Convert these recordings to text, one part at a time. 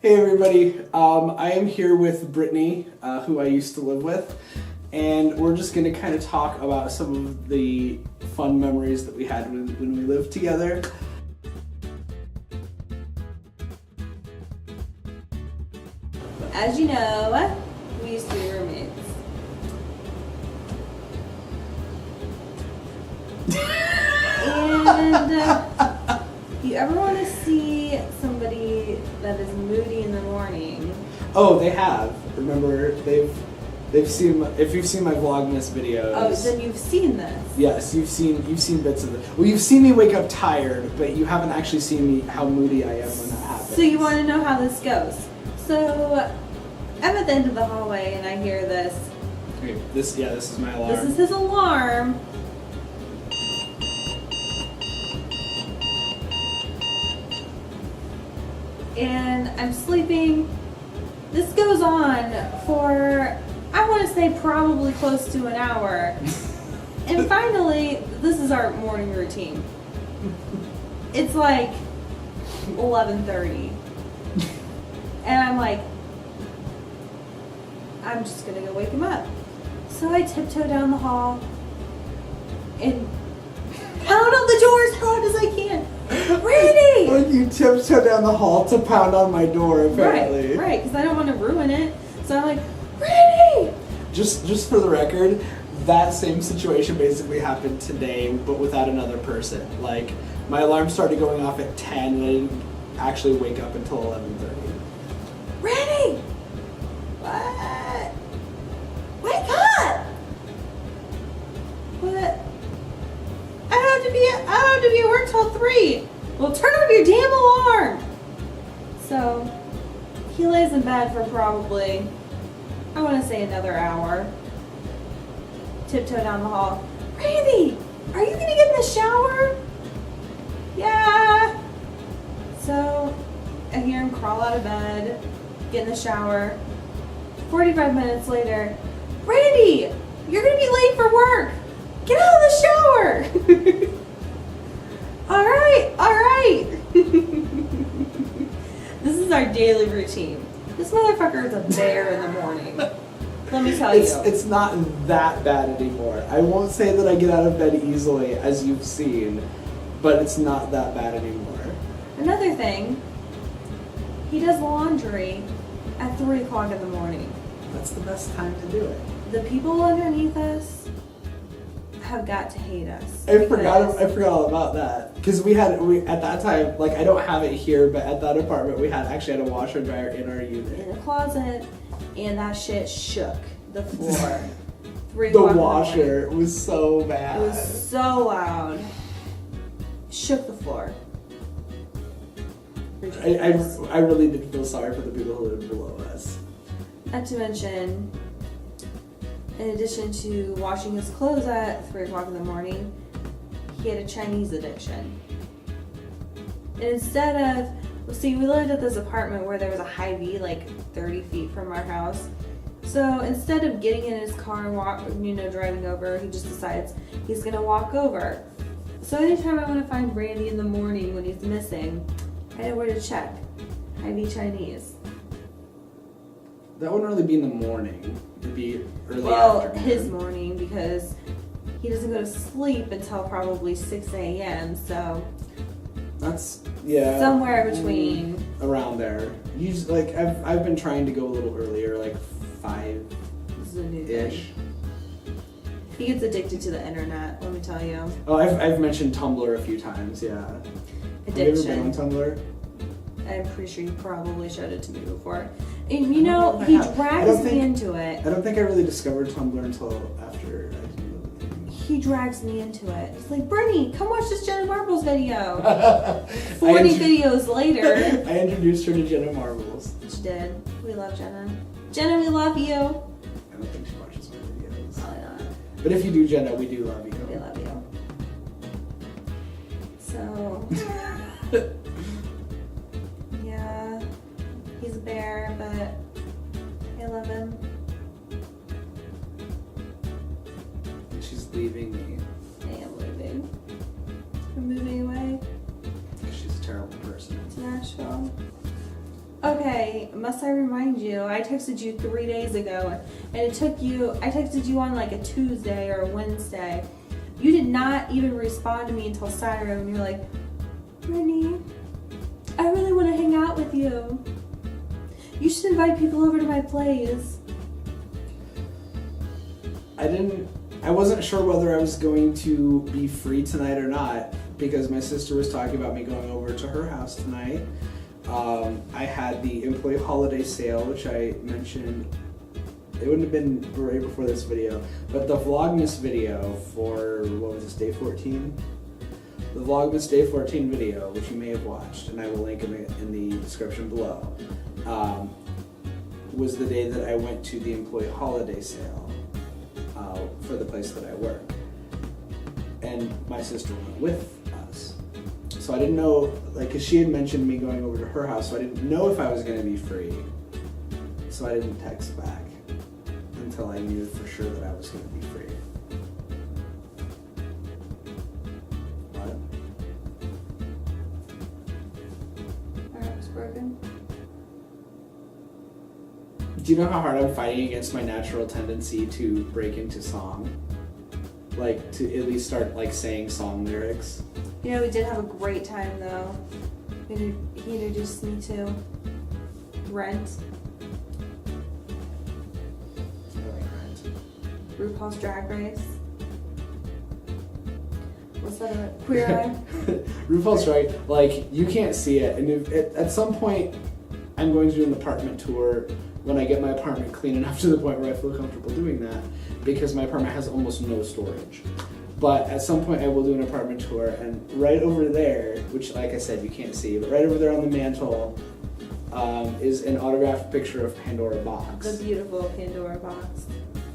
Hey everybody, I am here with Brittney, who I used to live with, and we're just going to kind of talk about some of the fun memories that we had when we lived together. As you know, we used to be roommates. And if you ever want to see somebody that is moody in the morning... Oh, they have. Remember, they've seen, if you've seen my Vlogmas videos. Oh, then you've seen this. Yes, you've seen bits of it. Well, you've seen me wake up tired, but you haven't actually seen me how moody I am when that happens. So you want to know how this goes. So I'm at the end of the hallway and I hear this. Okay, this is my alarm. This is his alarm. And I'm sleeping. This goes on for, I want to say, probably close to an hour. And finally, this is our morning routine. It's like 11:30. And I'm like, I'm just going to go wake him up. So I tiptoe down the hall and pound on the door as hard as I can. Randy! Like you tiptoe down the hall to pound on my door, apparently. Right, because I don't want to ruin it. So I'm like, Randy! Just for the record, that same situation basically happened today, but without another person. Like, my alarm started going off at 10, and I didn't actually wake up until 11:30. Randy! What? Wake up! What? I don't have to be at work till 3. Well, turn off your damn alarm! So, he lays in bed for probably, I want to say another hour. Tiptoe down the hall. Randy! Are you gonna get in the shower? Yeah! So, I hear him crawl out of bed, get in the shower. 45 minutes later, Randy! You're gonna be late for work! Get out of the shower! Alright! This is our daily routine. This motherfucker is a bear in the morning. Let me tell you. It's not that bad anymore. I won't say that I get out of bed easily, as you've seen, but it's not that bad anymore. Another thing, he does laundry at 3 o'clock in the morning. That's the best time to do it. The people underneath us have got to hate us. I forgot all about that. Because we at that time, like, I don't have it here, but at that apartment we actually had a washer and dryer in our unit. In the closet, and that shit shook the floor. The washer was so bad. It was so loud. Shook the floor. I really did feel sorry for the people who lived below us. Not to mention, in addition to washing his clothes at 3 o'clock in the morning, he had a Chinese addiction. And instead of, well, see, we lived at this apartment where there was a Hy-Vee like 30 feet from our house. So instead of getting in his car and driving over, he just decides he's gonna walk over. So anytime I want to find Randy in the morning when he's missing, I know where to check. Hy-Vee Chinese. That wouldn't really be in the morning. It'd be early afternoon. Well, his morning, because he doesn't go to sleep until probably 6 a.m. So that's, yeah, somewhere between around there. Usually, like, I've been trying to go a little earlier, like 5-ish. He gets addicted to the internet, let me tell you. Oh, I've mentioned Tumblr a few times, yeah. Addiction. Have you ever been on Tumblr? I'm pretty sure you probably showed it to me before. And he drags me into it. I don't think I really discovered Tumblr until after I did the thing. He drags me into it. He's like, Brittney, come watch this Jenna Marbles video. 40 videos later. I introduced her to Jenna Marbles. She did. We love Jenna. Jenna, we love you. I don't think she watches my videos. Probably not. But if you do, Jenna, we do love you. We love you. So, yeah, he's a bear, but I love him. She's leaving me. I am leaving. I'm moving away She's a terrible person. to Nashville. Okay, must I remind you, I texted you 3 days ago, and I texted you on like a Tuesday or a Wednesday. You did not even respond to me until Saturday when you were like, Brittney, I really want to hang out with you. You should invite people over to my place. I wasn't sure whether I was going to be free tonight or not because my sister was talking about me going over to her house tonight. I had the employee holiday sale, which I mentioned. It wouldn't have been right before this video, but the Vlogmas video for, what was this, day 14? The Vlogmas day 14 video, which you may have watched, and I will link in the description below, was the day that I went to the employee holiday sale for the place that I work. And my sister went with us. So I didn't know, like, because she had mentioned me going over to her house, so I didn't know if I was going to be free. So I didn't text back until I knew for sure that I was going to be free. What? My heart was broken. Do you know how hard I'm fighting against my natural tendency to break into song? Like, to at least start, like, saying song lyrics? You know, we did have a great time though. He introduced me to Rent, I like Rent. RuPaul's Drag Race. What's that other? Queer Eye? RuPaul's right. Like, you can't see it. And if, at some point, I'm going to do an apartment tour when I get my apartment clean enough to the point where I feel comfortable doing that, because my apartment has almost no storage. But at some point I will do an apartment tour, and right over there, which like I said you can't see, but right over there on the mantle is an autographed picture of Pandora Box. The beautiful Pandora Box.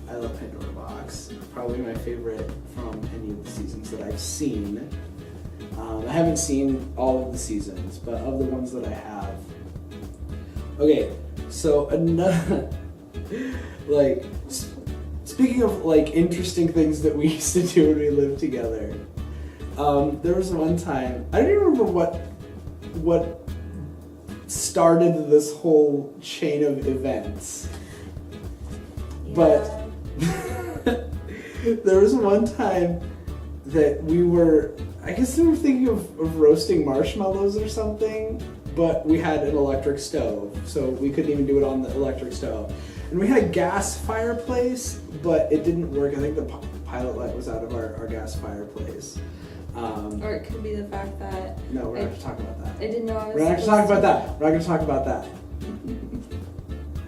I love Pandora Box. Probably my favorite from any of the seasons that I've seen. I haven't seen all of the seasons, but of the ones that I have. Okay, so another, like, speaking of like interesting things that we used to do when we lived together, there was one time, I don't even remember what started this whole chain of events, but there was one time that we were, I guess we were thinking of roasting marshmallows or something, but we had an electric stove, so we couldn't even do it on the electric stove. And we had a gas fireplace, but it didn't work. I think the pilot light was out of our gas fireplace. Or it could be the fact that... No, we're not going to talk about that. I didn't know I was... We're not going to talk about that. We're not going to talk about that.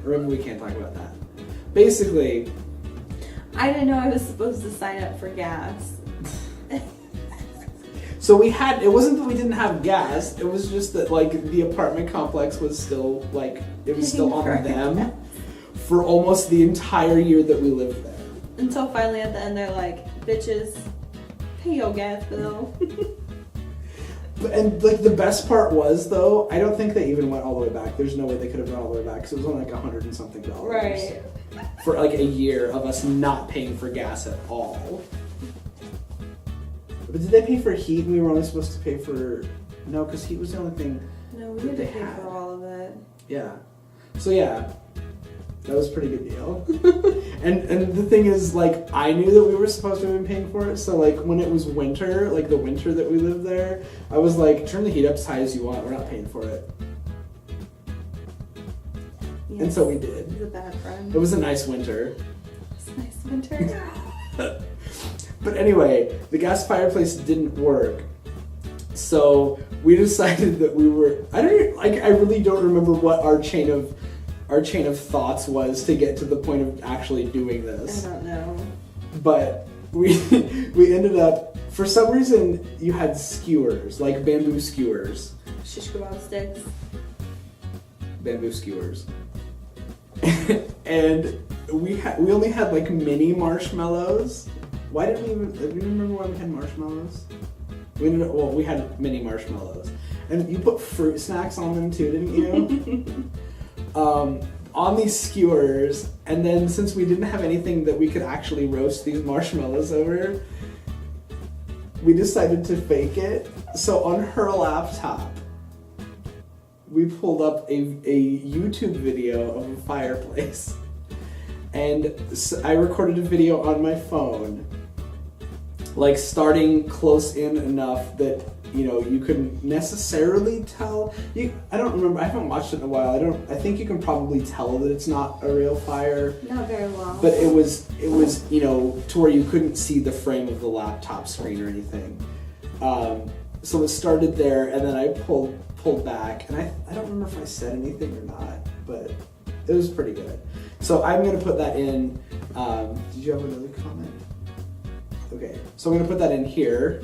Remember, we can't talk about that. Basically... I didn't know I was supposed to sign up for gas. So we had, it wasn't that we didn't have gas, it was just that like the apartment complex was still like, it was still on them for almost the entire year that we lived there. Until finally at the end they're like, bitches, pay your gas bill. And like the best part was though, I don't think they even went all the way back. There's no way they could have gone all the way back because it was only like $100 and something. Right. For like a year of us not paying for gas at all. But did they pay for heat? We were only supposed to pay for... No, because heat was the only thing. No, we had to pay for all of it. Yeah. So yeah, that was a pretty good deal. and the thing is, like, I knew that we were supposed to have been paying for it. So like when it was winter, like the winter that we lived there, I was like, turn the heat up as high as you want. We're not paying for it. Yes. And so we did. He's a bad friend. It was a nice winter. It was a nice winter. But anyway, the gas fireplace didn't work, so we decided that we were. I really don't remember what our chain of thoughts was to get to the point of actually doing this. I don't know. But we ended up, for some reason, you had skewers, like bamboo skewers. Shish kebab sticks. Bamboo skewers. And we only had like mini marshmallows. Why didn't we even... Do you remember why we had marshmallows? We had mini marshmallows. And you put fruit snacks on them too, didn't you? On these skewers. And then since we didn't have anything that we could actually roast these marshmallows over, we decided to fake it. So on her laptop, we pulled up a YouTube video of a fireplace, and I recorded a video on my phone, like starting close in enough that you couldn't necessarily tell. I don't remember. I haven't watched it in a while. I think you can probably tell that it's not a real fire. Not very well. But it was to where you couldn't see the frame of the laptop screen or anything. So it started there, and then I pulled back, and I don't remember if I said anything or not, but it was pretty good. So I'm gonna put that in. Did you have another comment? Okay, so I'm gonna put that in here.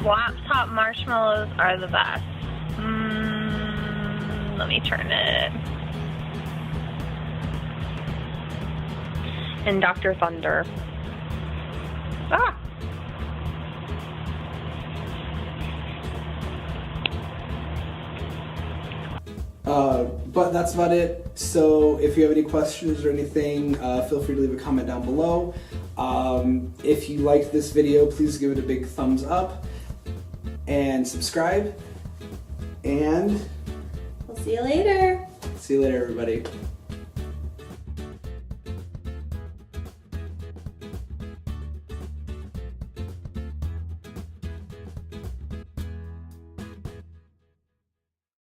Laptop marshmallows are the best. Let me turn it. And Dr. Thunder. Ah! But that's about it. So if you have any questions or anything, feel free to leave a comment down below. If you liked this video, please give it a big thumbs up and subscribe. And We'll see you later. see you later, everybody.